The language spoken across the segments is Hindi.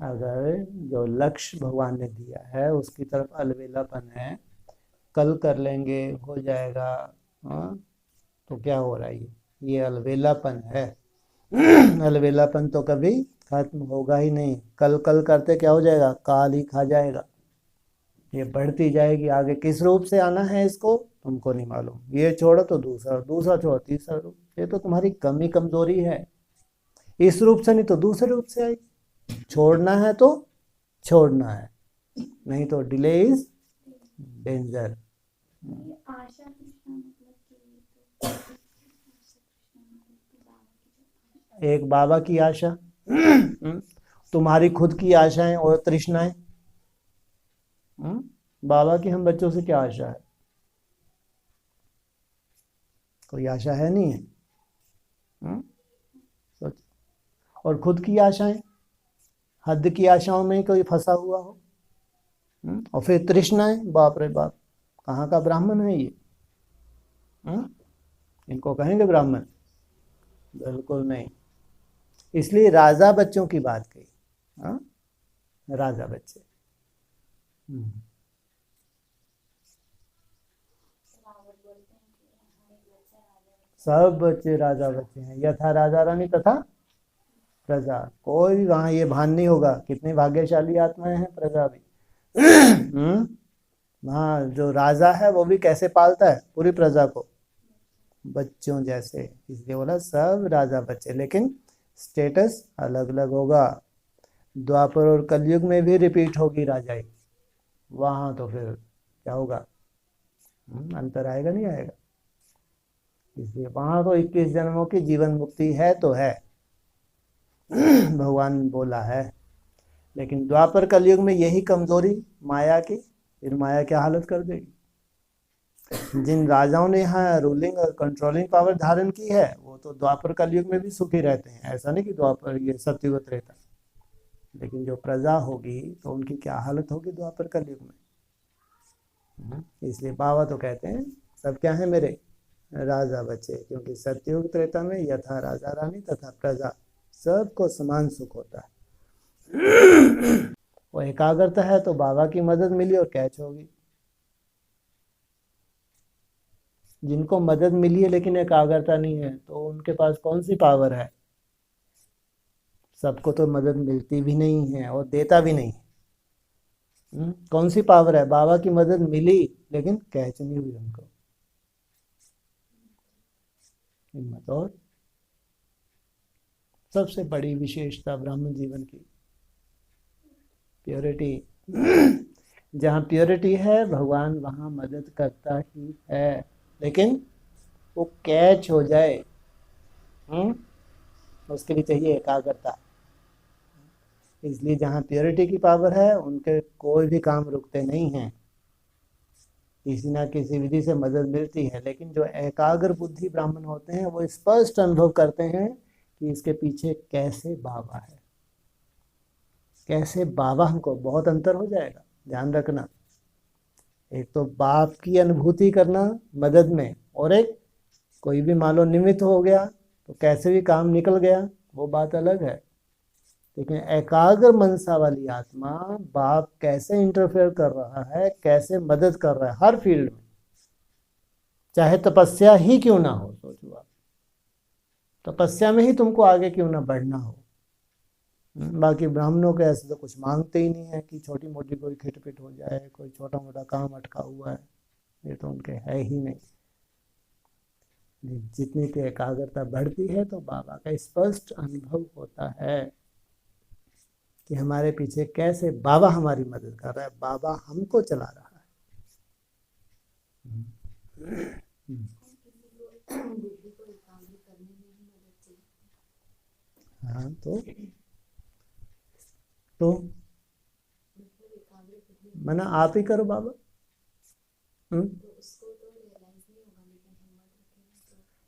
अगर जो लक्ष्य भगवान ने दिया है उसकी तरफ अलबेलापन है, कल कर लेंगे हो जाएगा, हाँ, तो क्या हो रहा है? ये अलबेलापन है। अलबेलापन तो कभी खत्म होगा ही नहीं। कल कल करते क्या हो जाएगा? काल ही खा जाएगा। ये बढ़ती जाएगी आगे। किस रूप से आना है इसको तुमको नहीं मालूम। ये छोड़ो तो दूसरा, दूसरा छोड़ो तीसरा रूप। ये तो तुम्हारी कमी कमजोरी है। इस रूप से नहीं तो दूसरे रूप से आई। छोड़ना है तो छोड़ना है, नहीं तो डिले इज डेंजर। एक बाबा की आशा, तुम्हारी खुद की आशाएं और तृष्णाएं। बाबा की हम बच्चों से क्या आशा है? कोई आशा है नहीं है। सोच। और खुद की आशाएं, हद की आशाओं में कोई फंसा हुआ हो। और फिर तृष्णाएं, बाप रे बाप, कहाँ का ब्राह्मण है ये? इनको कहेंगे ब्राह्मण? बिल्कुल नहीं। इसलिए राजा बच्चों की बात कही। हाँ, राजा बच्चे। सब बच्चे राजा बच्चे हैं। यथा राजा रानी तथा प्रजा। कोई वहां ये भान नहीं होगा कितनी भाग्यशाली आत्माएं हैं प्रजा भी। वहाँ जो राजा है वो भी कैसे पालता है पूरी प्रजा को? बच्चों जैसे। इसलिए बोला सब राजा बच्चे, लेकिन स्टेटस अलग अलग होगा। द्वापर और कलयुग में भी रिपीट होगी राजाई। वहां तो फिर क्या होगा? अंतर आएगा नहीं आएगा? इसलिए वहां तो 21 जन्मों की जीवन मुक्ति है तो है। भगवान बोला है। लेकिन द्वापर कलयुग में यही कमजोरी माया की, फिर माया क्या हालत कर देगी। जिन राजाओं ने यहाँ रूलिंग और कंट्रोलिंग पावर धारण की है वो तो द्वापर कलयुग में भी सुखी रहते हैं। ऐसा नहीं कि द्वापर ये सतयुग त्रेता। लेकिन जो प्रजा होगी तो उनकी क्या हालत होगी द्वापर कलयुग में। इसलिए बाबा तो कहते हैं सब क्या है मेरे? राजा बच्चे। क्योंकि सतयुग त्रेता में यथा राजा रानी तथा प्रजा, सबको समान सुख होता है। वो एकाग्रता है तो बाबा की मदद मिली और कैच होगी। जिनको मदद मिली है लेकिन एकाग्रता नहीं है तो उनके पास कौन सी पावर है? सबको तो मदद मिलती भी नहीं है और देता भी नहीं। कौन सी पावर है? बाबा की मदद मिली लेकिन कैच नहीं हुई उनको। हिम्मत। और सबसे बड़ी विशेषता ब्राह्मण जीवन की प्योरिटी। जहाँ प्योरिटी है भगवान वहाँ मदद करता ही है, लेकिन वो कैच हो जाए। उसके लिए चाहिए एकाग्रता। इसलिए जहाँ प्योरिटी की पावर है उनके कोई भी काम रुकते नहीं हैं। किसी ना किसी विधि से मदद मिलती है। लेकिन जो एकाग्र बुद्धि ब्राह्मण होते हैं वो स्पष्ट अनुभव करते हैं कि इसके पीछे कैसे बाबा है, कैसे बाबा। हमको बहुत अंतर हो जाएगा, ध्यान रखना। एक तो बाप की अनुभूति करना मदद में, और एक कोई भी मान लो निमित्त हो गया तो कैसे भी काम निकल गया, वो बात अलग है। लेकिन एकाग्र मनसा वाली आत्मा बाप कैसे इंटरफेयर कर रहा है, कैसे मदद कर रहा है हर फील्ड में, चाहे तपस्या ही क्यों ना हो। सोचो आप, तपस्या में ही तुमको आगे क्यों ना बढ़ना हो। बाकी ब्राह्मणों के ऐसे तो कुछ मांगते ही नहीं है कि छोटी मोटी कोई खिटपिट हो जाए, कोई छोटा मोटा काम अटका हुआ है, ये तो उनके है ही नहीं। जितनी की एकाग्रता बढ़ती है तो बाबा का स्पष्ट अनुभव होता है कि हमारे पीछे कैसे बाबा हमारी मदद कर रहा है, बाबा हमको चला रहा है। हाँ तो मना आप ही करो बाबा।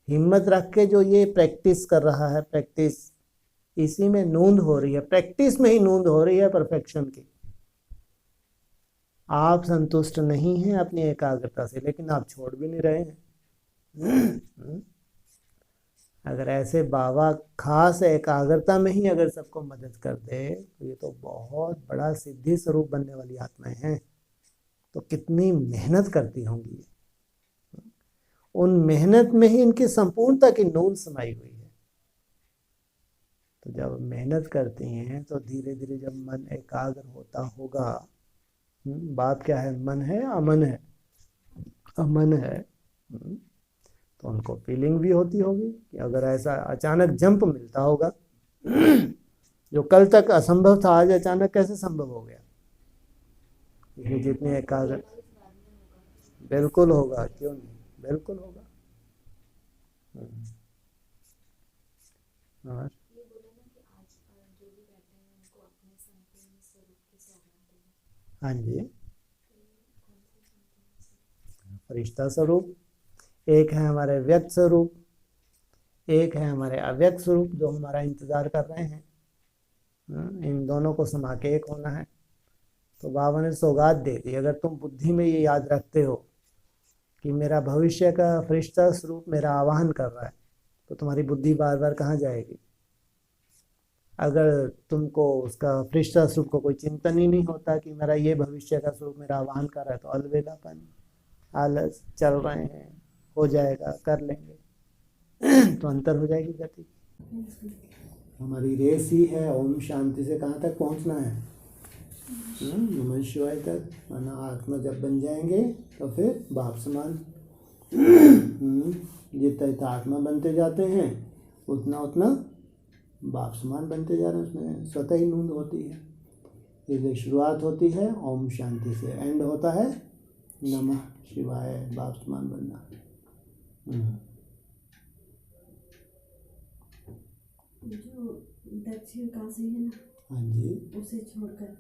हिम्मत रख के जो ये प्रैक्टिस कर रहा है, प्रैक्टिस, इसी में नूंद हो रही है, प्रैक्टिस में ही नूंद हो रही है परफेक्शन की। आप संतुष्ट नहीं हैं अपनी एकाग्रता से, लेकिन आप छोड़ भी नहीं रहे हैं। अगर ऐसे बाबा खास एकाग्रता में ही अगर सबको मदद कर दे तो ये तो बहुत बड़ा सिद्धि स्वरूप बनने वाली आत्माएं हैं। तो कितनी मेहनत करती होंगी, उन मेहनत में ही इनकी संपूर्णता की नून समाई हुई है। तो जब मेहनत करती हैं तो धीरे धीरे जब मन एकाग्र होता होगा, बात क्या है, मन है अमन है, अमन है, तो उनको फीलिंग भी होती होगी कि अगर ऐसा अचानक जंप मिलता होगा जो कल तक असंभव था आज अचानक कैसे संभव हो गया। ये जितनी एकाग्र, बिल्कुल होगा, क्यों नहीं, बिल्कुल होगा। और हाँ जी, फरिश्ता स्वरूप एक है, हमारे व्यक्त स्वरूप एक है, हमारे अव्यक्त स्वरूप जो हमारा इंतजार कर रहे हैं। इन दोनों को समा के एक होना है। तो बाबा ने सौगात दे दी, अगर तुम बुद्धि में ये याद रखते हो कि मेरा भविष्य का फरिश्ता स्वरूप मेरा आवाहन कर रहा है, तो तुम्हारी बुद्धि बार बार कहाँ जाएगी। अगर तुमको उसका फरिश्ता स्वरूप को कोई चिंतन ही नहीं होता कि मेरा ये भविष्य का स्वरूप मेरा आवाहन कर रहा है, तो अलवेलापन, आलस, चल रहे हैं, हो जाएगा, कर लेंगे तो अंतर हो जाएगी गति। हमारी रेस ही है ओम शांति से कहाँ तक पहुँचना है, नमः शिवाय तक। वरना आत्मा जब बन जाएंगे तो फिर बाप समान जितना जितना आत्मा बनते जाते हैं उतना उतना बाप समान बनते जा रहे हैं। उसमें स्वतः ही नूंद होती है। इसलिए शुरुआत होती है ओम शांति से, एंड होता है नमः शिवाय, बाप समान बनना। जो दक्षिण काशी है ना, हाँ जी, उसे छोड़कर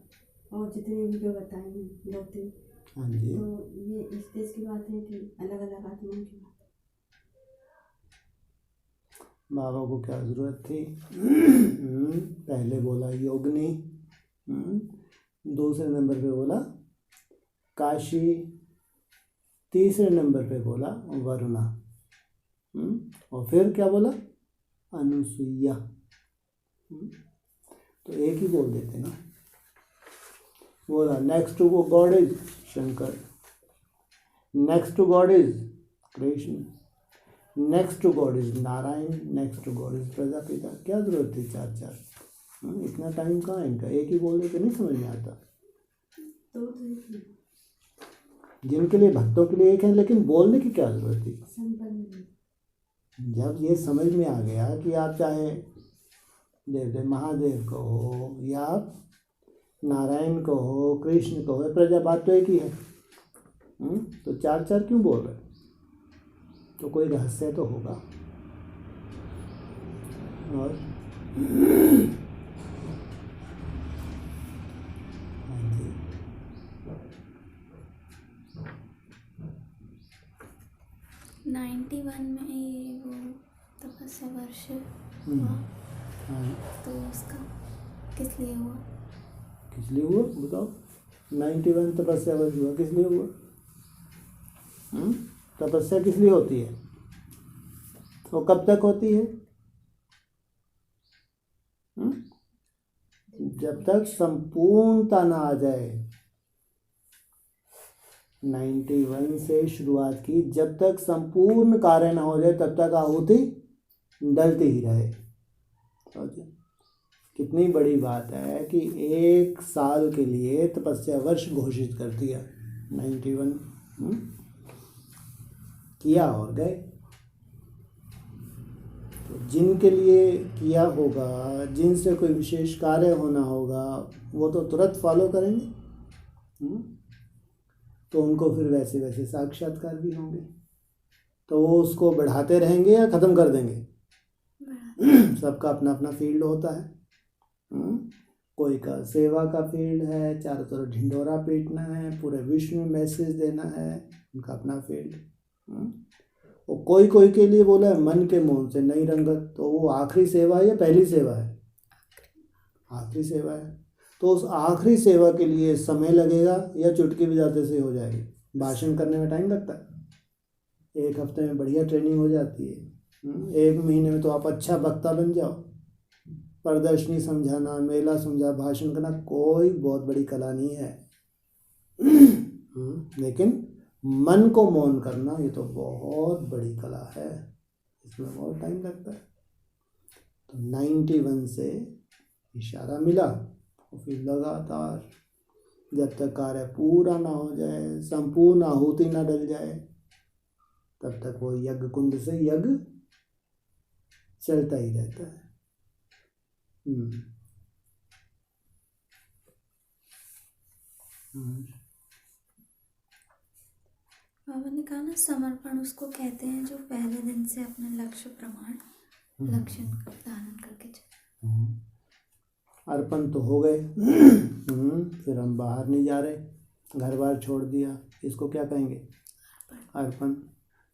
और जितने भी जो बताए हैं 2-3, हाँ जी, तो ये इस देश की बात है कि अलग अलग आत्माओं की बात है। बाबा को क्या जरूरत थी पहले बोला योगिनी, दूसरे नंबर पे बोला काशी, तीसरे नंबर पे बोला वरुणा, और फिर क्या बोला अनुसुईया। तो एक ही बोल देते ना। बोला next to God is Shankar, next to God is Krishna, next to God is Narayan, next to God is Prajapita. क्या जरूरत थी चार चार, इतना टाइम कहाँ है इनका, एक ही बोल देते नहीं समझ में आता। तो जिनके लिए भक्तों के लिए एक है, लेकिन बोलने की क्या जरूरत थी। संपन्न जब ये समझ में आ गया कि आप चाहे देव महादेव को हो या आप नारायण को हो, कृष्ण को हो, प्रजा बात तो एक ही है, तो चार चार क्यों बोल रहे, तो कोई रहस्य तो होगा। और 91 में ये वो तपस्या वर्ष हुआ, तो उसका किस लिए हुआ? किस लिए हुआ बताओ। 91 तपस्या वर्ष हुआ, किस लिए हुआ। तपस्या किस लिए होती है, वो कब तक होती है, जब तक संपूर्णता ना आ जाए। 91 से शुरुआत की, जब तक संपूर्ण कार्य ना हो जाए तब तक आहुति डलती ही रहे। कितनी बड़ी बात है कि 1 साल के लिए तपस्या वर्ष घोषित कर दिया। 91 किया और गए। तो जिनके लिए किया होगा, जिनसे कोई विशेष कार्य होना होगा, वो तो तुरंत फॉलो करेंगे, तो उनको फिर वैसे वैसे साक्षात्कार भी होंगे। तो वो उसको बढ़ाते रहेंगे या ख़त्म कर देंगे। सबका अपना अपना फील्ड होता है। कोई का सेवा का फील्ड है, चारों तरफ ढिंढोरा पीटना है, पूरे विश्व में मैसेज देना है, उनका अपना फील्ड। और कोई कोई के लिए बोला है मन के मोहन से नई रंगत, तो वो आखिरी सेवा है या पहली सेवा है, आखिरी सेवा है। तो उस आखिरी सेवा के लिए समय लगेगा या चुटकी बजाते से हो जाएगी। भाषण करने में टाइम लगता है, 1 हफ्ते में बढ़िया ट्रेनिंग हो जाती है, एक महीने में तो आप अच्छा वक्ता बन जाओ। प्रदर्शनी समझाना, मेला समझा, भाषण करना कोई बहुत बड़ी कला नहीं है। लेकिन मन को मौन करना ये तो बहुत बड़ी कला है, इसमें बहुत टाइम लगता है। तो 91 से इशारा मिला और फिर लगातार जब तक कार्य पूरा ना हो जाए, संपूर्ण आहुति ना डल जाए, तब तक वो यज्ञ कुंड से यज्ञ चलता ही रहता है। बाबा ने कहा ना, समर्पण उसको कहते हैं जो पहले दिन से अपने लक्ष्य प्रमाण लक्ष्य धारण करके चले। अर्पण तो हो गए। फिर हम बाहर नहीं जा रहे, घर बार छोड़ दिया, इसको क्या कहेंगे? अर्पण।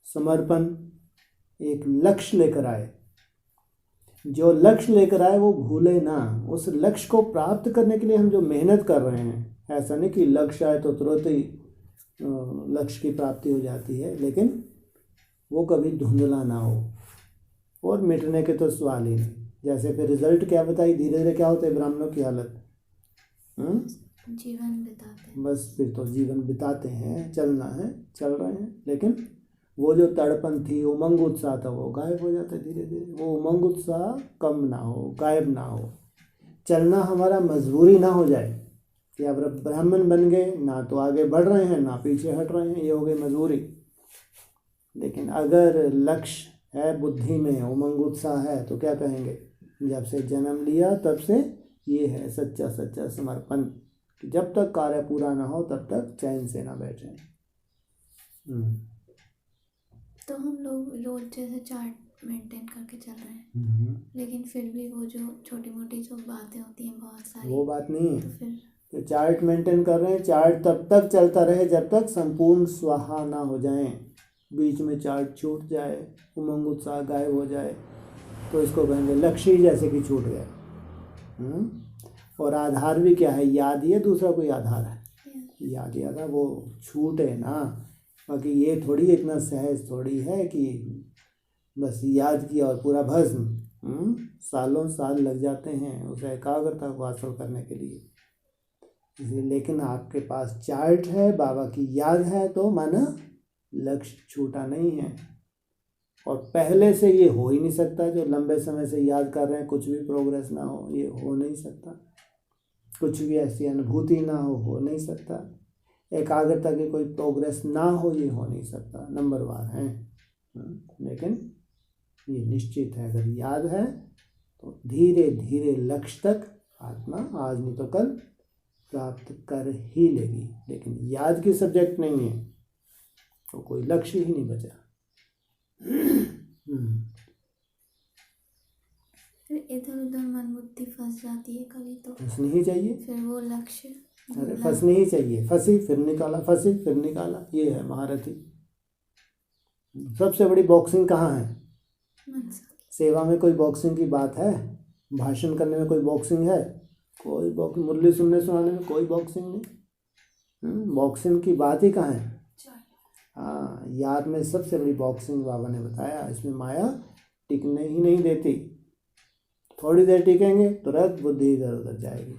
समर्पण एक लक्ष्य लेकर आए, जो लक्ष्य लेकर आए वो भूले ना। उस लक्ष्य को प्राप्त करने के लिए हम जो मेहनत कर रहे हैं, ऐसा नहीं कि लक्ष्य आए तो तुरंत ही लक्ष्य की प्राप्ति हो जाती है, लेकिन वो कभी धुंधला ना हो और मिटने के तो सवाल ही नहीं। जैसे फिर रिजल्ट क्या बताई, धीरे धीरे क्या होता है ब्राह्मणों की हालत? जीवन बिताते हैं। बस फिर तो जीवन बिताते हैं, चलना है, चल रहे हैं, लेकिन वो जो तड़पन थी, उमंग उत्साह था, वो गायब हो जाता है धीरे धीरे। वो उमंग उत्साह कम ना हो, गायब ना हो। चलना हमारा मजबूरी ना हो जाए कि अब ब्राह्मण बन गए, ना तो आगे बढ़ रहे हैं ना पीछे हट रहे हैं, ये हो गई मजबूरी। लेकिन अगर लक्ष्य है, बुद्धि में उमंग उत्साह है, तो क्या कहेंगे? जब से जन्म लिया तब से ये है सच्चा सच्चा समर्पण, कि जब तक कार्य पूरा ना हो तब तक चैन से ना बैठे। तो हम लोग रोज जैसे चार्ट मेंटेन करके चल रहे हैं, लेकिन फिर भी वो जो छोटी मोटी जो बातें होती हैं बहुत सारी, वो बात नहीं है। तो फिर तो चार्ट मेंटेन कर रहे हैं, चार्ट तब तक चलता रहे जब तक संपूर्ण स्वाहा ना हो जाए। बीच में चार्ट छूट जाए, उमंग उत्साह गायब हो जाए, तो इसको कहेंगे लक्ष्य ही जैसे कि छूट गया। और आधार भी क्या है? याद ही है, दूसरा कोई आधार है? याद ही आधार, वो छूटे ना। बाकी ये थोड़ी इतना सहज थोड़ी है कि बस याद किया और पूरा भस्म। सालों साल लग जाते हैं उस एकाग्रता को हासिल करने के लिए। इसलिए लेकिन आपके पास चार्ट है, बाबा की याद है, तो माना लक्ष्य छूटा नहीं है। और पहले से ये हो ही नहीं सकता, जो लंबे समय से याद कर रहे हैं, कुछ भी प्रोग्रेस ना हो, ये हो नहीं सकता। कुछ भी ऐसी अनुभूति ना हो नहीं सकता। एकाग्रता की कोई प्रोग्रेस ना हो, ये हो नहीं सकता। नंबरवार है, लेकिन ये निश्चित है, अगर याद है तो धीरे धीरे लक्ष्य तक आत्मा आज नहीं तो कल प्राप्त कर ही लेगी। लेकिन याद की सब्जेक्ट नहीं है तो कोई लक्ष्य ही नहीं बचा। फिर इधर उधर मन बुद्धि फंस जाती है कभी, तो फंसनी ही चाहिए। फिर वो लक्ष्य अरे फंसनी ही चाहिए। फंसी फिर निकाला, फंसी फिर निकाला, ये है महारथी। सबसे बड़ी बॉक्सिंग कहाँ है? सेवा में कोई बॉक्सिंग की बात है? भाषण करने में कोई बॉक्सिंग है? कोई बॉक्सिंग, मुरली सुनने सुनाने में कोई बॉक्सिंग नहीं। बॉक्सिंग की बात ही कहाँ है? हाँ, याद में सबसे बड़ी बॉक्सिंग बाबा ने बताया। इसमें माया टिकने ही नहीं देती। थोड़ी देर टिकेंगे तुरंत बुद्धि इधर उधर जाएगी,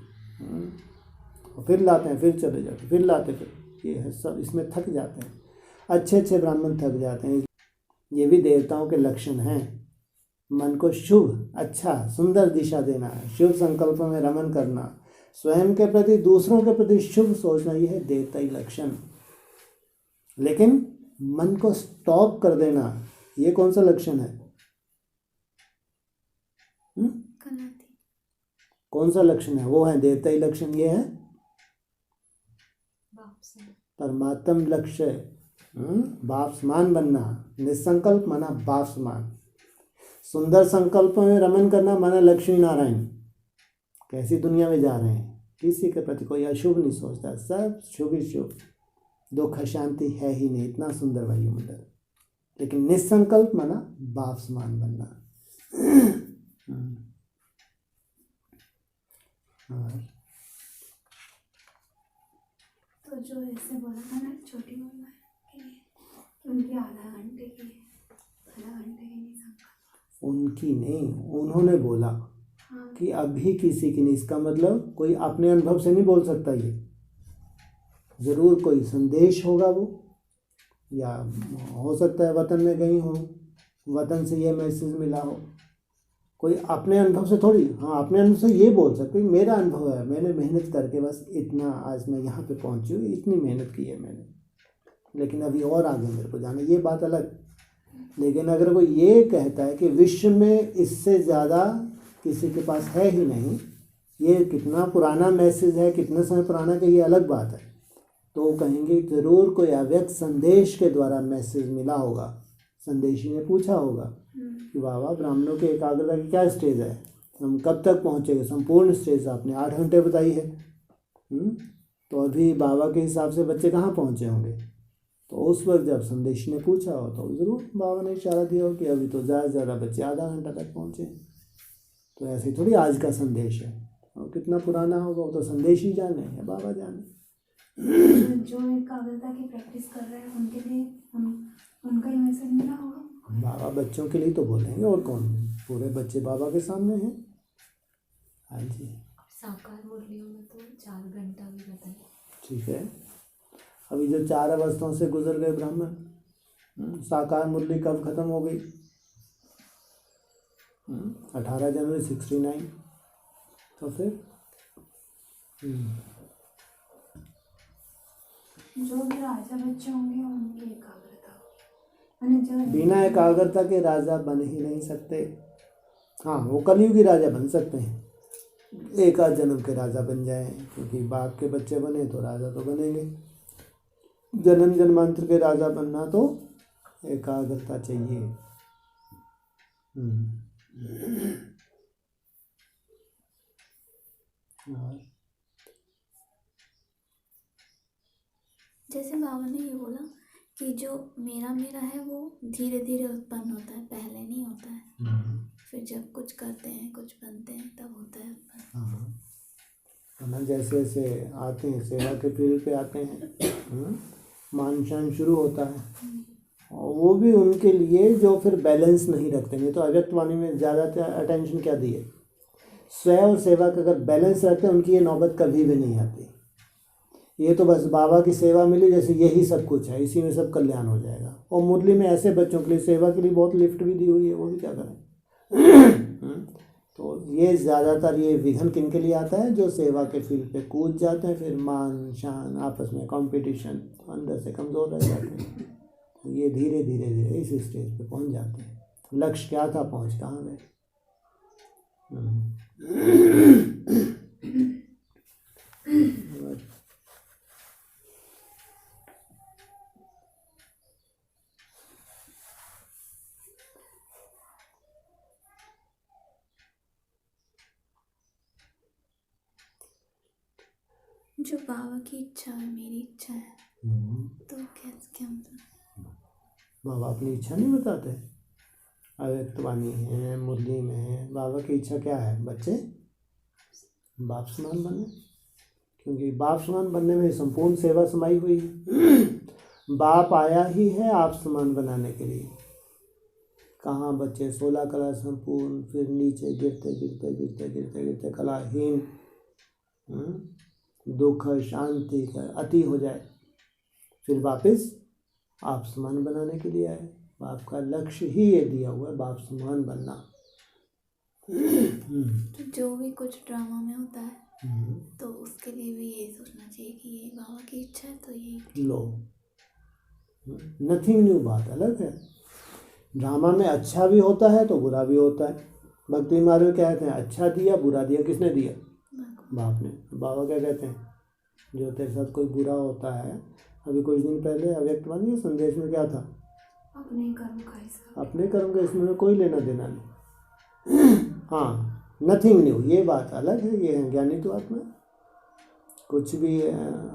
और फिर लाते हैं, फिर चले जाते, फिर लाते, फिर ये है सब। इसमें थक जाते हैं, अच्छे अच्छे ब्राह्मण थक जाते हैं। ये भी देवताओं के लक्षण हैं। मन को शुभ, अच्छा, सुंदर दिशा देना, शुभ संकल्पों में रमन करना, स्वयं के प्रति, दूसरों के प्रति शुभ सोचना, ये है देवताई लक्षण। लेकिन मन को स्टॉप कर देना, ये कौन सा लक्षण है? कौन सा लक्षण है? वो है देवताई लक्षण। ये है परमात्म लक्ष्य। बाप समान बनना, निसंकल्प माना बाप समान, सुंदर संकल्पों में रमन करना माना लक्ष्मी नारायण। कैसी दुनिया में जा रहे हैं? किसी के प्रति कोई अशुभ नहीं सोचता, सब शुभ ही शुभ। दुख अशांति है ही नहीं, इतना सुंदर वायुमंडल। लेकिन निसंकल्प माना बाप समान बनना। तो जो ऐसे बोला था ना छोटी मम्मा कि उनके आधा घंटे के नहीं संकल्प उनकी नहीं, उन्होंने बोला हाँ। कि अभी किसी की नहीं। इसका मतलब कोई अपने अनुभव से नहीं बोल सकता, ये ज़रूर कोई संदेश होगा वो, या हो सकता है वतन में गई हो, वतन से ये मैसेज मिला हो। कोई अपने अनुभव से थोड़ी, हाँ अपने अनुभव से ये बोल सकते हैं मेरा अनुभव है, मैंने मेहनत करके बस इतना आज मैं यहाँ पे पहुँची हूँ, इतनी मेहनत की है मैंने, लेकिन अभी और आगे मेरे को जाना, ये बात अलग। लेकिन अगर कोई ये कहता है कि विश्व में इससे ज़्यादा किसी के पास है ही नहीं, ये कितना पुराना मैसेज है, कितने समय पुराना का, ये अलग बात है, तो वो कहेंगे ज़रूर कोई अव्यक्त संदेश के द्वारा मैसेज मिला होगा। संदेशी ने पूछा होगा कि बाबा ब्राह्मणों के एकाग्रता की क्या स्टेज है, हम कब तक पहुँचेंगे। संपूर्ण स्टेज आपने 8 घंटे बताई है, तो अभी बाबा के हिसाब से बच्चे कहाँ पहुँचे होंगे। तो उस वक्त जब संदेशी ने पूछा हो तो ज़रूर बाबा ने इशारा दिया हो कि अभी तो ज़्यादा से ज़्यादा बच्चे आधा घंटा तक पहुँचे। तो ऐसे ही थोड़ी आज का संदेश है, और कितना पुराना होगा वो तो संदेश ही जाने या बाबा जाने। जो एकाग्रता की प्रैक्टिस कर रहे हैं उनके लिए उनका ही मैसेज मिला होगा। बाबा बच्चों के लिए तो बोलेंगे, और कौन, पूरे बच्चे बाबा के सामने हैं। हाँ जी, साकार मुरलियों में तो 4 घंटा भी बताइए। ठीक है। अभी जो 4 अवस्थाओं से गुजर गए ब्राह्मण, साकार मुरली कब खत्म हो गई, 18 जनवरी 69। तो फिर जो भी राजा बच्चे होंगे उनकी एकाग्रता होगी, जो बिना एकाग्रता के राजा बन ही नहीं सकते। हाँ, वो कलयुगी राजा बन सकते हैं, एक आध जन्म के राजा बन जाएं, क्योंकि बाप के बच्चे बने तो राजा तो बनेंगे। जन्म जन्मांतर के राजा बनना तो एकाग्रता चाहिए। जैसे बाबा ने ये बोला कि जो मेरा मेरा है वो धीरे धीरे उत्पन्न होता है, पहले नहीं होता है। फिर जब कुछ करते हैं, कुछ बनते हैं, तब होता है उत्पन्न। हाँ, ना जैसे जैसे आते हैं सेवा के फील्ड पे आते हैं, मान शान शुरू होता है, और वो भी उनके लिए जो फिर बैलेंस नहीं रखते। नहीं तो अव्यक्त वाणी में ज़्यादा अटेंशन क्या दिए, स्वयं और सेवा का अगर बैलेंस रखते हैं उनकी ये नौबत कभी भी नहीं आती। ये तो बस बाबा की सेवा मिली जैसे यही सब कुछ है, इसी में सब कल्याण हो जाएगा। और मुरली में ऐसे बच्चों के लिए सेवा के लिए बहुत लिफ्ट भी दी हुई है, वो भी क्या करें। तो ये ज़्यादातर ये विघन किन के लिए आता है, जो सेवा के फील्ड पे कूद जाते हैं, फिर मान शान आपस में कंपटीशन, अंदर से कमज़ोर रह जाते हैं। तो ये धीरे धीरे धीरे इस स्टेज पे पहुंच जाते हैं। लक्ष्य क्या था, पहुंच कहाँ गए। जो बाबा की इच्छा है मेरी इच्छा है, तो कैसे, क्या मतलब। बाबा अपनी इच्छा नहीं बताते, अव्यक्त वाणी है, मुरली में है। बाबा की इच्छा क्या है, बच्चे बाप समान बने, क्योंकि बाप समान बनने में संपूर्ण सेवा समाई हुई है। बाप आया ही है आप समान बनाने के लिए। कहाँ बच्चे 16 कला संपूर्ण, फिर नीचे गिरते गिरते गिरते गिरते गिरते कलाहीन, दुख शांति का अति हो जाए, फिर वापस आप समान बनाने के लिए आए। बाप का लक्ष्य ही ये दिया हुआ है, बाप समान बनना। तो जो भी कुछ ड्रामा में होता है तो उसके लिए भी ये सोचना चाहिए कि ये बाबा की इच्छा है, तो ये लो, नथिंग न्यू, बात अलग है। ड्रामा में अच्छा भी होता है तो बुरा भी होता है। भक्ति मार्ग में क्या कहते हैं, अच्छा दिया बुरा दिया, किसने दिया, बाप ने। बाबा क्या कहते हैं, जो तेरे साथ कोई बुरा होता है, अभी कुछ दिन पहले अव्यक्त वाणी संदेश में क्या था, अपने कर्म का हिसाब, अपने कर्म का इसमें कोई लेना देना नहीं। हाँ, नथिंग न्यू, ये बात अलग है। ये है ज्ञानी तो आत्मा। कुछ भी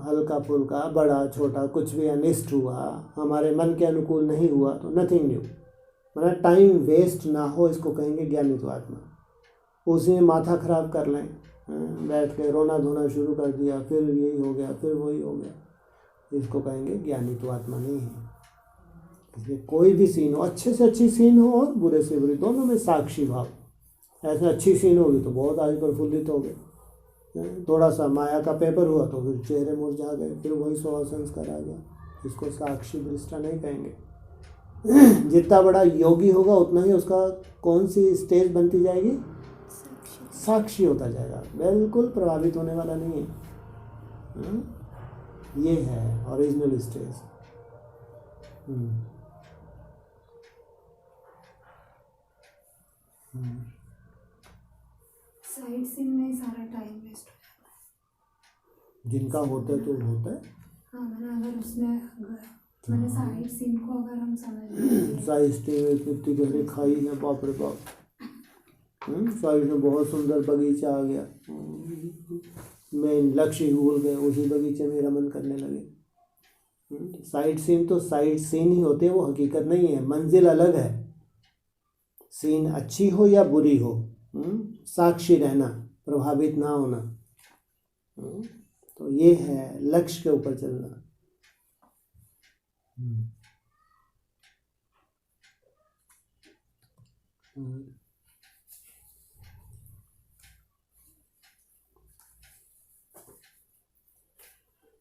हल्का फुल्का बड़ा छोटा कुछ भी अनिष्ट हुआ, हमारे मन के अनुकूल नहीं हुआ, तो नथिंग न्यू, मतलब टाइम वेस्ट ना हो, इसको कहेंगे ज्ञानी तो आत्मा। उसी में माथा खराब कर लें, बैठ के रोना धोना शुरू कर दिया, फिर यही हो गया, फिर वही हो गया, इसको कहेंगे ज्ञानी तो आत्मा नहीं है। इसलिए कोई भी सीन हो, अच्छे से अच्छी सीन हो और बुरे से बुरी, दोनों में साक्षी भाव। ऐसे अच्छी सीन होगी तो बहुत आज प्रफुल्लित हो गए, थोड़ा सा माया का पेपर हुआ तो फिर चेहरे मुरझा गए, फिर वही स्वभाव संस्कार आ गया। इसको साक्षी दृष्टा नहीं कहेंगे। जितना बड़ा योगी होगा उतना ही उसका कौन सी स्टेज बनती जाएगी, साक्षी। साक्षी होता जाएगा, बिल्कुल प्रभावित होने वाला नहीं है। ये है ओरिजिनल स्टेज। साइड सीन में ही सारा टाइम वेस्ट हो जाता है। जिनका होता है तो होता है। हाँ मैंने अगर उसमें मैंने साइड सीन को अगर हम समझ लें साइड स्टेज में इतनी गहरी खाई है, बाप रे बाप। साइड में बहुत सुंदर बगीचा आ गया, मैं लक्ष्य ही भूल गए, उसी बगीचे में रमन करने लगे। साइड सीन तो साइड सीन ही होते हैं, वो हकीकत नहीं है, मंजिल अलग है। सीन अच्छी हो या बुरी हो, साक्षी रहना, प्रभावित ना होना। तो ये है लक्ष्य के ऊपर चलना।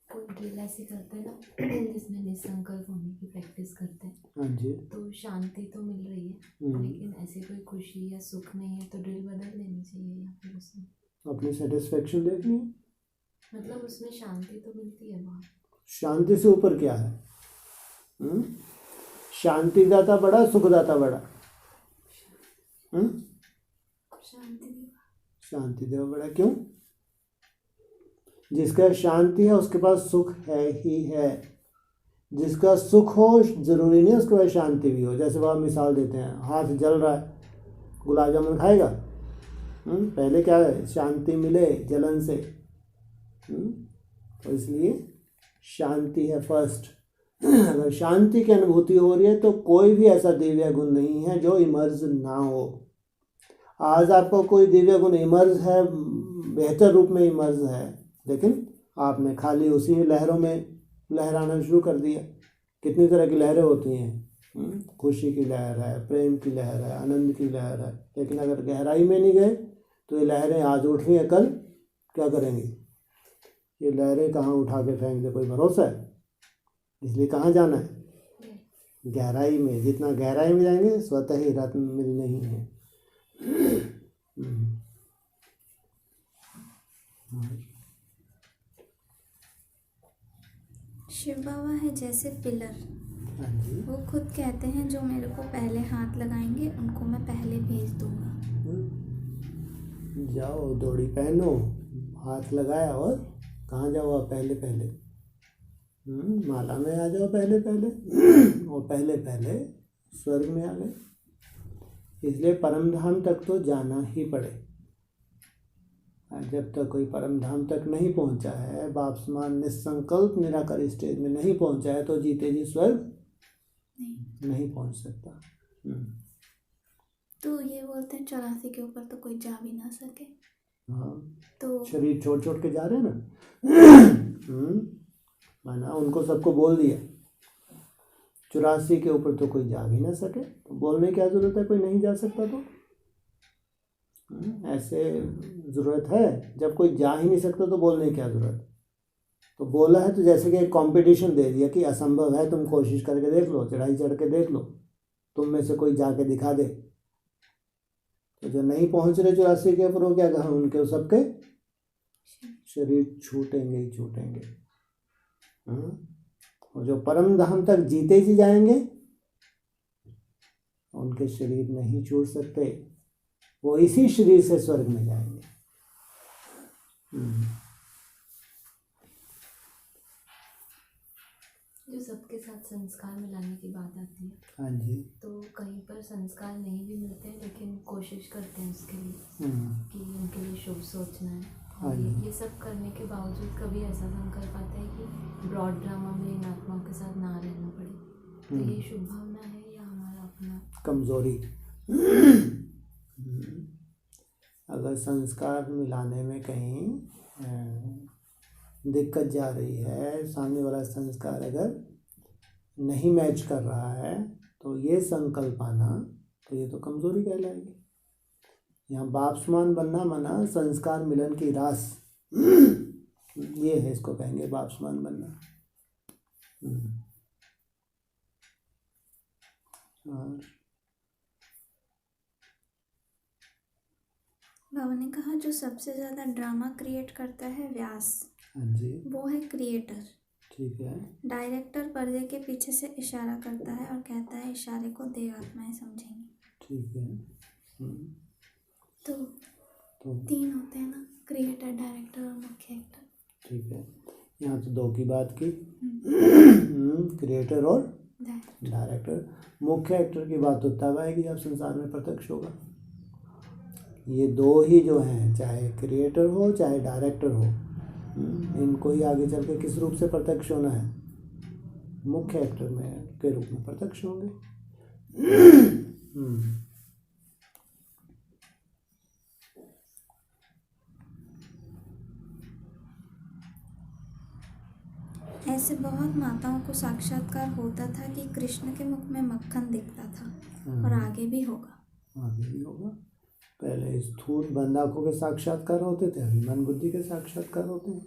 कोई ड्रिल ऐसे करते हैं ना जिसमें निसंकल्प होने की प्रैक्टिस करते हैं, हाँ जी। तो शांति तो मिल रही है लेकिन ऐसे कोई खुशी या सुख नहीं है, तो ड्रिल बदल देनी चाहिए या फिर उसमें अपनी सेटिस्फेक्शन देखनी है। मतलब उसमें शांति तो मिलती है बहुत। शांति से ऊपर क्या है? शांति दाता बड़ा, सुखदाता बड़ा। शांति भी शांति देव बड़ा क्यों? जिसका शांति है उसके पास सुख है ही है। जिसका सुख हो जरूरी नहीं उसके पास शांति भी हो। जैसे वह मिसाल देते हैं, हाथ जल रहा है, गुलाब जामुन खाएगा? पहले क्या है, शांति मिले जलन से। तो इसलिए शांति है फर्स्ट। अगर शांति की अनुभूति हो रही है तो कोई भी ऐसा दिव्य गुण नहीं है जो इमर्ज ना हो। आज आपको कोई दिव्य गुण इमर्ज है, बेहतर रूप में इमर्ज है, लेकिन आपने खाली उसी लहरों में लहराना शुरू कर दिया। कितनी तरह की लहरें होती हैं, खुशी की लहर है, प्रेम की लहर है, आनंद की लहर है, लेकिन अगर गहराई में नहीं गए तो ये लहरें आज उठ रही हैं, कल क्या करेंगी? ये लहरें कहाँ उठा के फेंक दे, कोई भरोसा है? इसलिए कहाँ जाना है? गहराई में। जितना गहराई में जाएंगे स्वतः ही रत्न मिलने ही है। शिव बाबा है जैसे पिलर। हाँ जी। वो खुद कहते हैं जो मेरे को पहले हाथ लगाएंगे उनको मैं पहले भेज दूंगा। जाओ दौड़ी पहनो, हाथ लगाया और कहाँ जाओ आप? पहले पहले माला में आ जाओ पहले पहले, और पहले पहले स्वर्ग में आ गए। इसलिए परम धाम तक तो जाना ही पड़े। जब तक कोई परम धाम तक नहीं पहुंचा है, बाप समान निसंकल्प निराकार स्टेज में नहीं पहुंचा है, तो जीते जी स्वर्ग नहीं पहुंच सकता। तो ये बोलते हैं 84 के ऊपर तो कोई जा भी ना सके। हाँ, तो शरीर छोड़ छोड़ के जा रहे हैं ना। माना उनको सबको बोल दिया 84 के ऊपर तो कोई जा भी ना सके, तो बोलने की क्या जरूरत है? कोई नहीं जा सकता तो ऐसे ज़रूरत है? जब कोई जा ही नहीं सकता तो बोलने की क्या ज़रूरत? तो बोला है तो जैसे कि एक कंपटीशन दे दिया कि असंभव है, तुम कोशिश करके देख लो, चढ़ाई चढ़ के देख लो, तुम में से कोई जाके दिखा दे। तो जो नहीं पहुंच रहे 84 के ऊपर, वो क्या कहा, उनके सबके शरीर छूटेंगे ही छूटेंगे। और जो परम धाम तक जीते जी जाएंगे उनके शरीर नहीं छूट सकते, वो इसी शरीर से स्वर्ग में जाएंगे। जो सबके साथ संस्कार मिलाने की बात आती है, हाँ जी। तो कहीं पर संस्कार नहीं भी मिलते हैं लेकिन कोशिश करते हैं उसके लिए कि उनके लिए शुभ सोचना है। हाँ और जी। ये सब करने के बावजूद कभी ऐसा संकल्प आता है कि ब्रॉड ड्रामा में इन आत्माओं के साथ ना रहना पड़े, तो ये शुभ भावना है या हमारा अपना कमजोरी? अगर संस्कार मिलाने में कहीं दिक्कत जा रही है, सामने वाला संस्कार अगर नहीं मैच कर रहा है तो ये संकल्प आना, तो ये तो कमजोरी कहलाएगी। यहाँ बाप समान बनना माना संस्कार मिलन की रास, ये है, इसको कहेंगे बाप समान बनना। और बाबा ने कहा जो सबसे ज़्यादा ड्रामा क्रिएट करता है व्यास, हाँ जी, वो है क्रिएटर। ठीक है। डायरेक्टर पर्दे के पीछे से इशारा करता है और कहता है इशारे को देव आत्माएं समझेंगी। ठीक है। तो तीन होते हैं ना, क्रिएटर, डायरेक्टर और मुख्य एक्टर। ठीक है, यहाँ तो दो की बात की, क्रिएटर और डायरेक्टर। मुख्य एक्टर की बात तो तब आएगी जब संसार में प्रत्यक्ष होगा। ये दो ही जो हैं, चाहे क्रिएटर हो चाहे डायरेक्टर हो, इनको ही आगे चल के किस रूप से प्रत्यक्ष होना है, मुख्य एक्टर में के रूप में प्रत्यक्ष होंगे। ऐसे बहुत माताओं को साक्षात्कार होता था कि कृष्ण के मुख में मक्खन दिखता था और आगे भी होगा। आगे भी होगा। पहले स्थूल बंद आँखों के साक्षात्कार होते थे, अभी मन बुद्धि के साक्षात्कार होते हैं।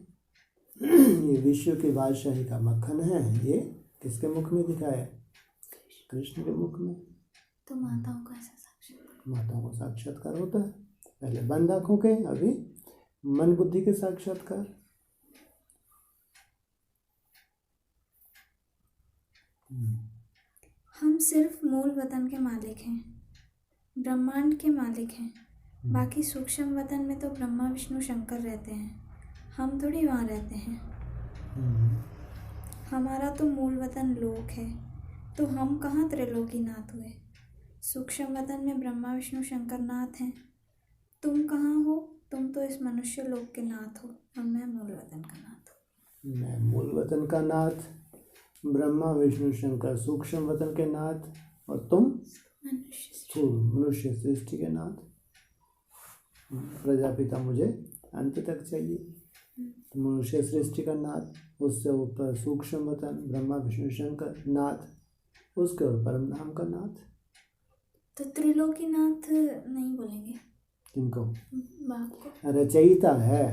ये विश्व की बादशाही का मक्खन है, ये किसके मुख में दिखा है? कृष्ण के मुख में। तो माताओं का ऐसा साक्षात्कार, माताओं को साक्षात्कार होता है, पहले बंद आँखों के, अभी मन बुद्धि के साक्षात्कार। हम सिर्फ मूल वतन के मालिक हैं, ब्रह्मांड के मालिक हैं। बाकी सूक्ष्म वतन में तो ब्रह्मा विष्णु शंकर रहते हैं, हम थोड़ी वहाँ रहते हैं। हमारा तो मूल वतन लोक है, तो हम कहाँ त्रिलोकीनाथ हुए? सूक्ष्म वतन में ब्रह्मा विष्णु शंकर नाथ हैं। तुम कहाँ हो? तुम तो इस मनुष्य लोक के नाथ हो और मैं मूल वतन का नाथ हूँ। मैं मूल वतन का नाथ, ब्रह्मा विष्णु शंकर सूक्ष्म वतन के नाथ, और तुम मनुष्य सृष्टि के नाथ। प्रजापिता मुझे अंत तक चाहिए, मनुष्य सृष्टि का नाथ, उससे ऊपर सूक्ष्म वतन ब्रह्मा विष्णु शंकर नाथ, उसके ऊपर परम धाम का नाथ। तो त्रिलोकीनाथ नहीं बोलेंगे किनको? बाप को। रचयिता है,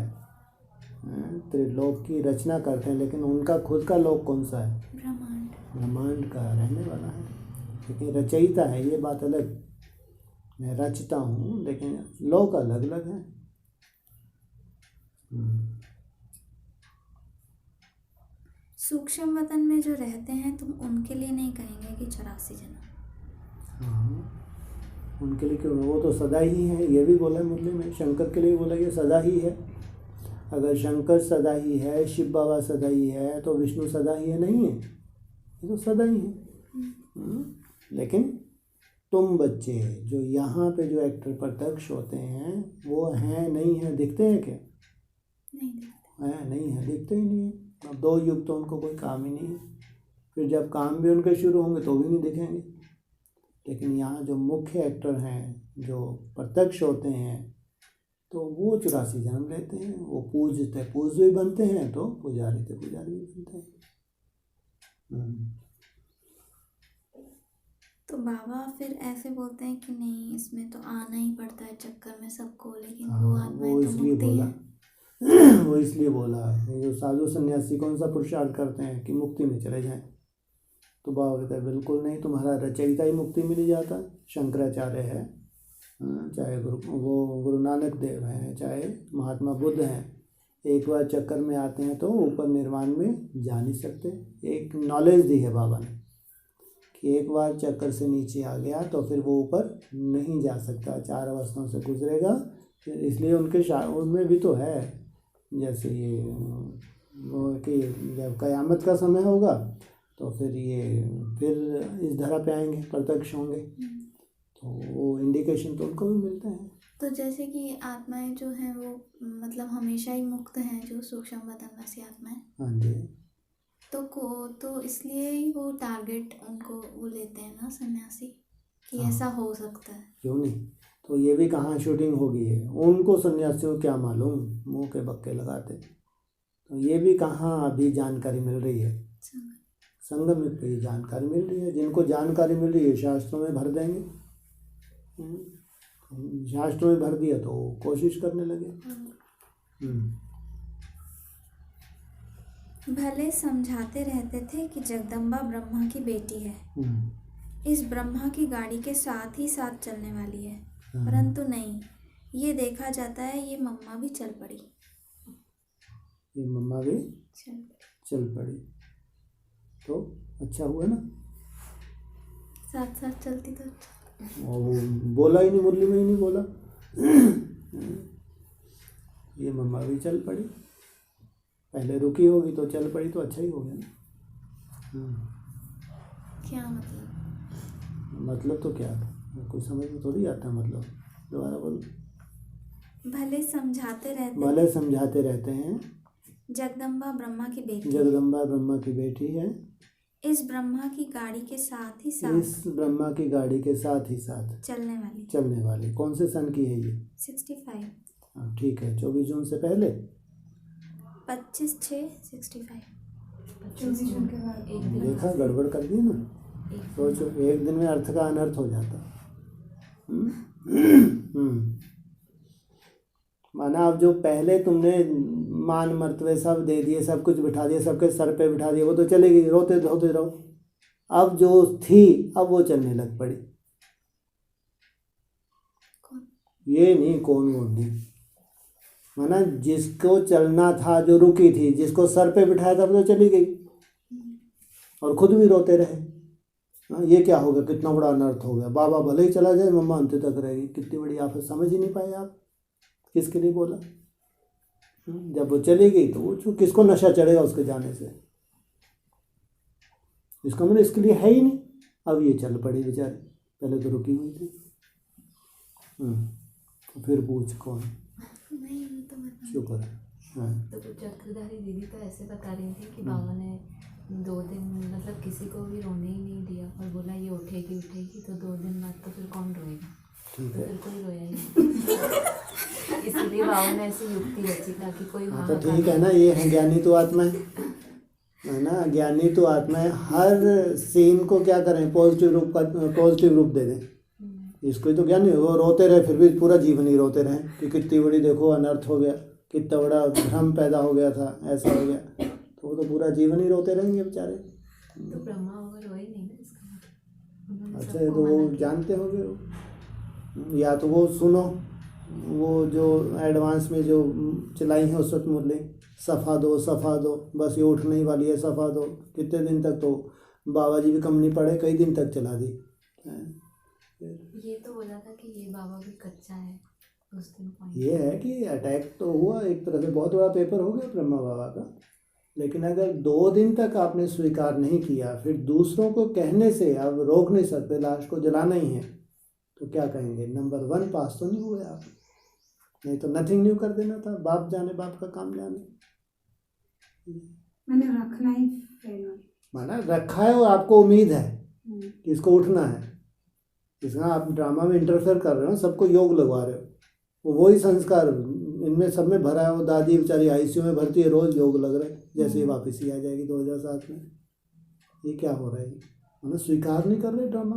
त्रिलोक की रचना करते हैं, लेकिन उनका खुद का लोक कौन सा है? ब्रह्मांड। ब्रह्मांड का रहने वाला है, लेकिन रचयिता है, ये बात अलग। मैं रचता हूँ, लेकिन लोक अलग अलग है। सूक्ष्म वतन में जो रहते हैं तुम उनके लिए नहीं कहेंगे कि 84 जन्म। हाँ, उनके लिए क्यों? वो तो सदा ही है, ये भी बोला मुरली में। शंकर के लिए बोला ये सदा ही है। अगर शंकर सदा ही है, शिव बाबा सदा ही है, तो विष्णु सदा ही है? नहीं है, ये तो सदा ही है। लेकिन तुम बच्चे जो यहाँ पे जो एक्टर प्रत्यक्ष होते हैं, वो हैं नहीं है, दिखते हैं क्या? नहीं दिखते है नहीं है, दिखते ही नहीं है। अब 2 युग तो उनको कोई काम ही नहीं है, फिर जब काम भी उनके शुरू होंगे तो भी नहीं दिखेंगे। लेकिन यहाँ जो मुख्य एक्टर हैं, जो प्रत्यक्ष होते हैं, तो वो 84 जन्म लेते हैं। वो पूजते पूज्य भी बनते हैं, तो पुजारी थे पुजारी भी बनते हैं। तो बाबा फिर ऐसे बोलते हैं कि नहीं, इसमें तो आना ही पड़ता है चक्कर में सबको, लेकिन हाँ, वो आत्माएं वो तो इसलिए मुक्ति बोला है। वो इसलिए बोला, ये जो साधु सन्यासी कौन सा पुरुषार्थ करते हैं कि मुक्ति में चले जाएं, तो बाबा कहते हैं बिल्कुल नहीं, तुम्हारा रचयिता ही मुक्ति में नहीं जाता। शंकराचार्य है, चाहे गुरु नानक देव हैं, चाहे महात्मा बुद्ध हैं, एक बार चक्कर में आते हैं तो ऊपर निर्वाण में जा नहीं सकते। एक नॉलेज दी है बाबा ने कि एक बार चक्कर से नीचे आ गया तो फिर वो ऊपर नहीं जा सकता, 4 अवस्थाओं से गुजरेगा। फिर इसलिए उनमें भी तो है, जैसे ये वो कि जब क़यामत का समय होगा तो फिर इस धरा पे आएंगे, प्रत्यक्ष होंगे, तो वो इंडिकेशन तो उनको भी मिलते हैं। तो जैसे कि आत्माएं जो हैं वो मतलब हमेशा ही मुक्त हैं, जो सूक्ष्म वतनवासी आत्माएं। हाँ जी। तो इसलिए ही वो टारगेट उनको वो लेते हैं ना सन्यासी, कि हाँ। ऐसा हो सकता है। क्यों नहीं? तो ये भी कहाँ शूटिंग हो गई है, उनको सन्यासियों को क्या मालूम, मुंह के बक्के लगाते। तो ये भी कहाँ अभी जानकारी मिल रही है, संगम युग पे ये जानकारी मिल रही है। जिनको जानकारी मिल रही है शास्त्रों में भर देंगे। शास्त्रों में भर दिया तो कोशिश करने लगे। भले समझाते रहते थे कि जगदम्बा ब्रह्मा की बेटी है, इस ब्रह्मा की गाड़ी के साथ ही साथ चलने वाली है, परंतु नहीं, ये देखा जाता है ये मम्मा भी चल पड़ी। ये मम्मा भी चल पड़ी तो अच्छा हुआ ना, साथ साथ चलती तो अच्छा। और वो बोला ही नहीं, मुरली में ही नहीं बोला। ये मम्मा भी चल पड़ी, पहले रुकी होगी तो चल पड़ी तो अच्छा ही हो गया ना। क्या मतलब? मतलब तो क्या था, कुछ समझ में थोड़ी आता मतलब। दोबारा बोलो। भले समझाते रहते हैं जगदम्बा ब्रह्मा की बेटी, जगदम्बा ब्रह्मा की बेटी है, इस ब्रह्मा की गाड़ी के साथ ही साथ इस ब्रह्मा की गाड़ी के साथ ही साथ चलने वाली। कौन से सन की है ये? 65। हाँ ठीक है, 24 जून से पहले 25/6/65। 24 जून के बाद एक दिन देखा, गड़बड़ कर दी ना। सोचो एक दिन में अर्थ का अनर्थ हो जाता। माना अब जो पहले तुमने मान मर्तबे सब दे दिए, सब कुछ बिठा दिया, सबके सर पे बिठा दिया, वो तो चलेगी, रोते धोते रहो। अब जो थी अब वो चलने लग पड़ी। ये नहीं, कौन वो नहीं, माना जिसको चलना था, जो रुकी थी, जिसको सर पे बिठाया था वो तो चली गई और खुद भी रोते रहे। ये क्या हो गया, कितना बड़ा अनर्थ हो गया। बाबा भले ही चला जाए, मम्मा अंत तक रहेगी। कितनी बड़ी आफत, समझ ही नहीं पाए आप किसके लिए बोला। जब वो चली गई तो वो किसको नशा चढ़ेगा उसके जाने से, इसका मतलब इसके लिए है ही नहीं। अब ये चल पड़ी बेचारी, पहले तो रुकी हुई थी। तो फिर पूछ कौन? नहीं, तो मतलब शुक्र है। हाँ तो कुछ चक्रधारी दीदी तो ऐसे बता रही थी कि बाबा ने 2 दिन मतलब किसी को भी रोने ही नहीं दिया और बोला ये उठेगी तो 2 दिन बाद तो फिर कौन रोएगा। ठीक तो है। फिर कोई रोया ही नहीं। इसलिए बाबा ने ऐसी युक्ति रची ताकि कोई हाँ तो ठीक है ना, ये है ज्ञानी तो आत्मा है ना। ज्ञानी तो आत्मा है। हर सीन को क्या करें, पॉजिटिव रूप दे दें। इसको ही तो ज्ञानी, वो रोते रहे फिर भी पूरा जीवन ही रोते रहे कि कितनी बड़ी देखो अनर्थ हो गया, कितना बड़ा भ्रम पैदा हो गया था, ऐसा हो गया, तो वो तो पूरा जीवन ही रोते रहेंगे बेचारे। तो ब्रह्मा होगा रोए नहीं ना, इसका मतलब उन्होंने अच्छा सबको तो वो मना किया। जानते होंगे वो। या तो वो सुनो, वो जो एडवांस में जो चलाई है उस वक्त मुरली, सफ़ा दो बस ये उठने ही वाली है, सफ़ा दो। कितने दिन तक, तो बाबा जी भी कम नहीं पड़े, कई दिन तक चला दी। ये तो बोला था कि ये बाबा भी कच्चा है उस दिन point। ये है कि अटैक तो हुआ एक तरह से, बहुत बड़ा पेपर हो गया ब्रह्मा बाबा का। लेकिन अगर 2 दिन तक आपने स्वीकार नहीं किया, फिर दूसरों को कहने से आप रोक नहीं सकते, लाश को जलाना ही है, तो क्या कहेंगे, नंबर 1 पास तो नहीं हुए आप। नहीं तो नथिंग न्यू कर देना था, बाप जाने बाप का काम जाने। मैंने रखना ही फ्रेंड माना रखा है और आपको उम्मीद है कि इसको उठना है। इसका आप ड्रामा में इंटरफेयर कर रहे हो, सबको योग लगवा रहे हो, वो वही संस्कार इनमें सब में भरा है। वो दादी बेचारी आईसीयू में भर्ती है, रोज़ योग लग रहे हैं, जैसे ही वापस ही आ जाएगी 2007 में। ये क्या हो रहा है, मतलब स्वीकार नहीं कर रहे ड्रामा।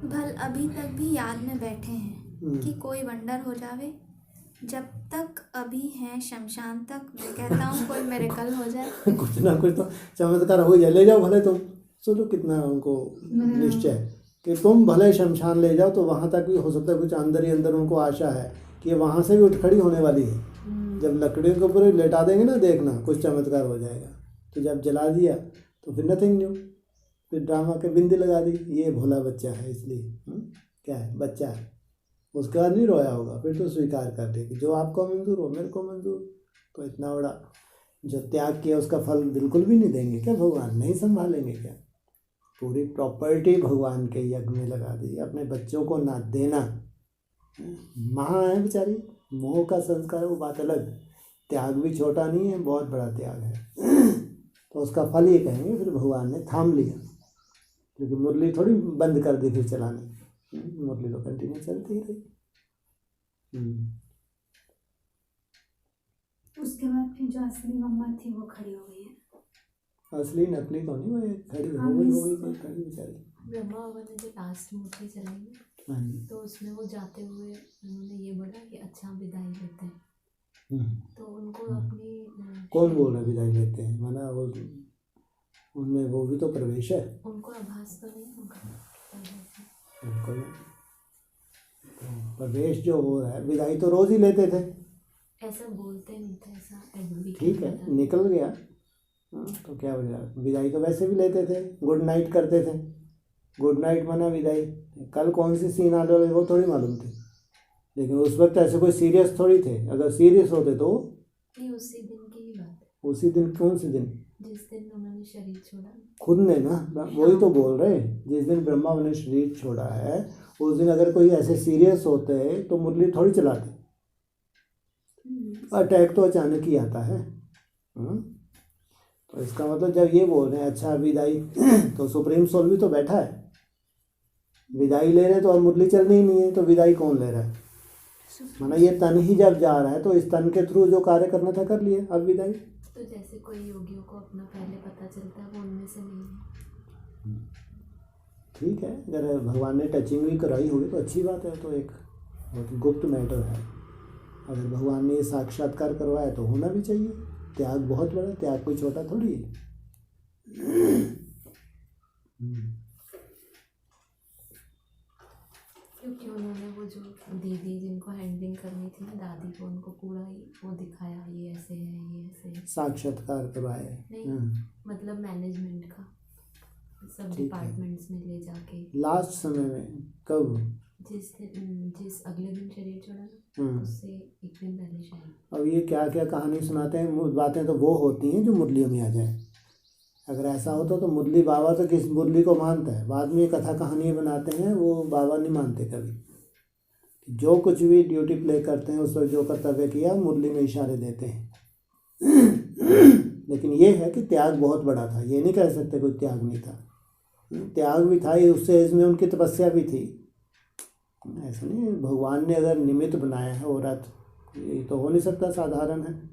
भल अभी तक भी याद में बैठे हैं कि कोई वंडर हो जावे। जब तक अभी हैं शमशान तक, मैं कहता हूँ कोई मिरेकल हो जाए। कुछ ना कुछ तो चमत्कार हो जाए। ले जाओ भले तुम, सोचो कितना उनको निश्चय कि तुम भले शमशान ले जाओ, तो वहाँ तक भी हो सकता है कुछ अंदर ही अंदर उनको आशा है कि वहाँ से भी उठ खड़ी होने वाली है। जब लकड़ियों के ऊपर लेटा देंगे ना, देखना कुछ चमत्कार हो जाएगा। तो जब जला दिया तो फिर नथिंग न्यू, फिर ड्रामा के बिंदी लगा दी, ये भोला बच्चा है इसलिए। क्या है, बच्चा है। उसके बाद नहीं रोया होगा, फिर तो स्वीकार कर दे कि जो आपको मंजूर हो मेरे को मंजूर। तो इतना बड़ा जो त्याग किया उसका फल बिल्कुल भी नहीं देंगे क्या भगवान, नहीं संभालेंगे क्या? पूरी प्रॉपर्टी भगवान के यज्ञ में लगा दी, अपने बच्चों को ना देना। माँ है बेचारी, मोह का संस्कार है, वो बात अलग। त्याग भी छोटा नहीं है, बहुत बड़ा त्याग है। तो उसका फल ये कहेंगे फिर भगवान ने थाम लिया, क्योंकि मुरली थोड़ी बंद कर दी फिर चलानी, मुरली तो कंटिन्यू चलती ही रही। उसके बाद फिर जो असली मम्मा थी वो खड़ी हो गई है। असली नकली तो नहीं, वो ये खड़ी हाँ, हो गई मिस- कोई खड़ी बेचारी। ब्रह्मा बाबा ने जो लास्ट मूर्ति चलाई ना, हाँ जी। तो उसमें वो जाते हुए उन्होंने ये बोला कि अच्छा विदाई लेते हैं। हम्म। तो उनको अपनी कौन बोल रहा है विदाई लेते हैं, माना वो उनमें वो भी तो प्रवेश है। उनको आभास तो नहीं होगा उनको ना, तो प्रवेश जो हो रहा है, विदाई तो रोज ही लेते थे। ऐसा बोलते नहीं था, ऐसा एडमिट ठीक है, निकल गया। हाँ, तो क्या हो गया, विदाई तो वैसे भी लेते थे, गुड नाइट करते थे। गुड नाइट माना विदाई। कल कौन सी सीन आने वाले वो थोड़ी मालूम थी, लेकिन उस वक्त ऐसे कोई सीरियस थोड़ी थे। अगर सीरियस होते तो नहीं, उसी दिन की ही बात है, उसी दिन, कौन से दिन, जिस दिन उन्होंने शरीर छोड़ा। खुद ने ना, वही तो बोल रहे हैं, जिस दिन ब्रह्मा ने शरीर छोड़ा है उस दिन अगर कोई ऐसे सीरियस होते तो मुरली थोड़ी चलाते। अटैक तो अचानक ही आता है। तो इसका मतलब जब ये बोल रहे हैं अच्छा विदाई तो सुप्रीम सोल भी तो बैठा है, विदाई ले रहे हैं तो अब मुरली चलनी ही नहीं है, तो विदाई कौन ले रहा है। माना ये तन ही जब जा रहा है तो इस तन के थ्रू जो कार्य करना था कर लिए, अब विदाई। तो जैसे कोई योगियों को अपना पहले पता चलता है, वो उनमें से नहीं है। ठीक है, अगर भगवान ने टचिंग भी कराई होगी तो अच्छी बात है, तो एक बहुत गुप्त मैटर है। अगर भगवान ने ये साक्षात्कार करवाया तो होना भी चाहिए। त्याग बहुत बड़ा, त्याग कोई छोटा थोड़ी है। क्योंकि उन्होंने वो जो दीदी जिनको हैंडलिंग करनी थी ना, दादी को, उनको पूरा ही वो दिखाया, ये ऐसे है, ये ऐसे है। साक्षात्कार करवाए। नहीं, मतलब मैनेजमेंट का सब ठीक है। डिपार्टमेंट्स में ले जाके, लास्ट समय में कब, जिस अगले दिन शरीर छोड़ा ना, उससे एक दिन पहले शायद। अब ये क्या क्या कहानी सुनाते हैं, बातें तो वो होती हैं जो मुरलियों में आ जाए। अगर ऐसा होता तो मुरली बाबा तो किस मुरली को मानता है, बाद में ये कथा कहानी बनाते हैं, वो बाबा नहीं मानते कभी। जो कुछ भी ड्यूटी प्ले करते हैं उस वक्त जो कर्तव्य किया मुरली में इशारे देते हैं। लेकिन ये है कि त्याग बहुत बड़ा था, ये नहीं कह सकते कोई त्याग नहीं था। त्याग भी था, ये उससे इसमें उनकी तपस्या भी थी। ऐसा नहीं है, भगवान ने अगर निमित्त बनाया है औरत, ये तो हो नहीं सकता, साधारण है।